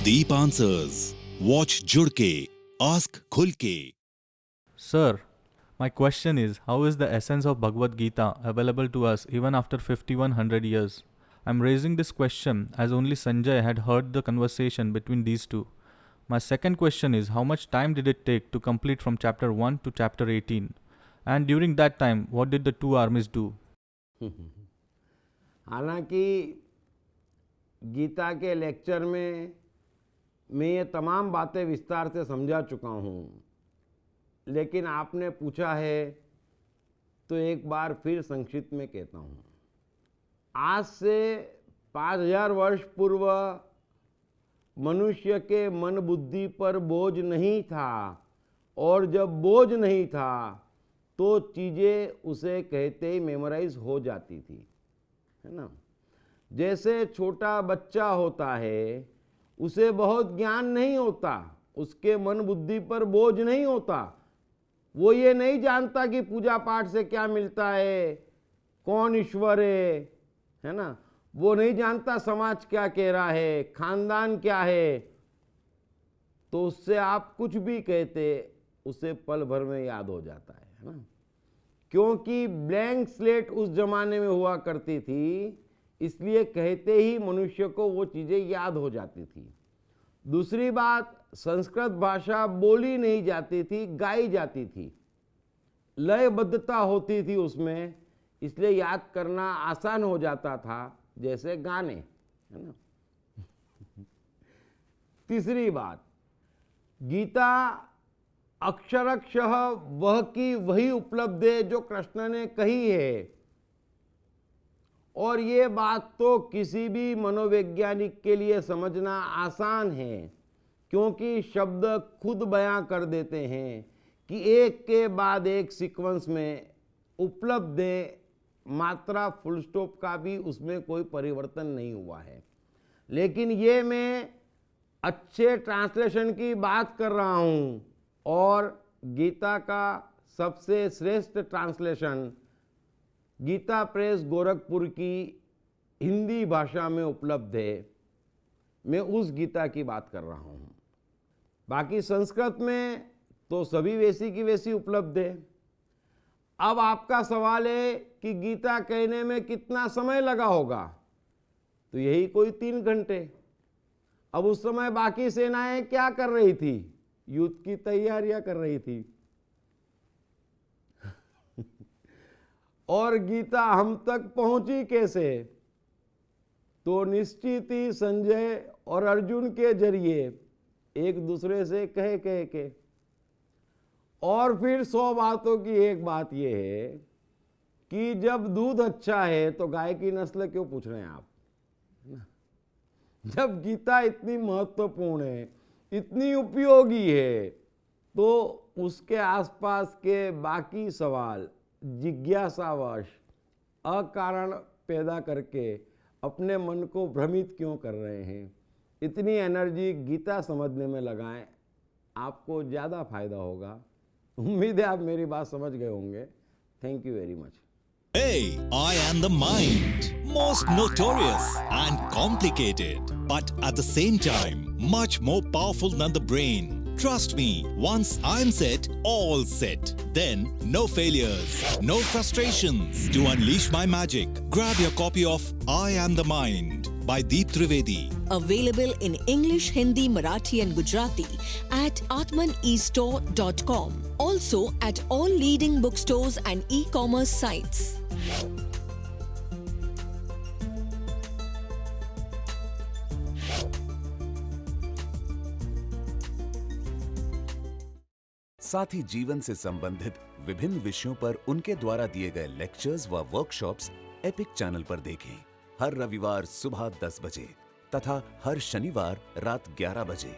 Deep Answers. Watch जुड़ के, ask खुल के. Sir, my question is, how is the essence of Bhagavad Gita available to us even after 5100 years? I'm raising this question as only Sanjay had heard the conversation between these two. My second question is, how much time did it take to complete from chapter 1 to chapter 18? And during that time, what did the two armies do? हालांकि गीता के lecture में मैं ये तमाम बातें विस्तार से समझा चुका हूँ, लेकिन आपने पूछा है तो एक बार फिर संक्षिप्त में कहता हूँ। आज से 5000 वर्ष पूर्व मनुष्य के मन बुद्धि पर बोझ नहीं था, और जब बोझ नहीं था तो चीज़ें उसे कहते ही मेमोराइज हो जाती थी, है ना। जैसे छोटा बच्चा होता है, उसे बहुत ज्ञान नहीं होता, उसके मन बुद्धि पर बोझ नहीं होता, वो ये नहीं जानता कि पूजा पाठ से क्या मिलता है, कौन ईश्वर है ना। वो नहीं जानता समाज क्या कह रहा है, खानदान क्या है। तो उससे आप कुछ भी कहते उसे पल भर में याद हो जाता है ना। क्योंकि ब्लैंक स्लेट उस जमाने में हुआ करती थी, इसलिए कहते ही मनुष्य को वो चीज़ें याद हो जाती थी। दूसरी बात, संस्कृत भाषा बोली नहीं जाती थी, गाई जाती थी, लयबद्धता होती थी उसमें, इसलिए याद करना आसान हो जाता था, जैसे गाने, है ना। तीसरी बात, गीता अक्षरशः वह की वही उपलब्धि है जो कृष्ण ने कही है, और ये बात तो किसी भी मनोवैज्ञानिक के लिए समझना आसान है, क्योंकि शब्द खुद बयां कर देते हैं कि एक के बाद एक सीक्वेंस में उपलब्ध मात्रा फुल स्टॉप का भी उसमें कोई परिवर्तन नहीं हुआ है। लेकिन ये मैं अच्छे ट्रांसलेशन की बात कर रहा हूँ, और गीता का सबसे श्रेष्ठ ट्रांसलेशन गीता प्रेस गोरखपुर की हिंदी भाषा में उपलब्ध है। मैं उस गीता की बात कर रहा हूँ। बाकी संस्कृत में तो सभी वैसी की वैसी उपलब्ध है। अब आपका सवाल है कि गीता कहने में कितना समय लगा होगा, तो यही कोई 3 घंटे। अब उस समय बाकी सेनाएं क्या कर रही थी? युद्ध की तैयारियां कर रही थी। और गीता हम तक पहुंची कैसे? तो निश्चित ही संजय और अर्जुन के जरिए एक दूसरे से कह के। और फिर 100 बातों की एक बात यह है कि जब दूध अच्छा है तो गाय की नस्ल क्यों पूछ रहे हैं आप? जब गीता इतनी महत्वपूर्ण है, इतनी उपयोगी है, तो उसके आसपास के बाकी सवाल जिज्ञासावश अकारण पैदा करके अपने मन को भ्रमित क्यों कर रहे हैं? इतनी एनर्जी गीता समझने में लगाएं, आपको ज़्यादा फायदा होगा। उम्मीद है आप मेरी बात समझ गए होंगे। Thank you very much. Hey, I am the mind. Most notorious and complicated, but at the same time, much more powerful than the brain. Trust me, once I'm set, all set. Then, no failures, no frustrations. To unleash my magic, grab your copy of I Am the Mind by Deep Trivedi. Available in English, Hindi, Marathi and Gujarati at atmaneastore.com. Also at all leading bookstores and e-commerce sites. साथ ही जीवन से संबंधित विभिन्न विषयों पर उनके द्वारा दिए गए लेक्चर्स व वर्कशॉप्स एपिक चैनल पर देखें। हर रविवार सुबह 10 बजे तथा हर शनिवार रात 11 बजे।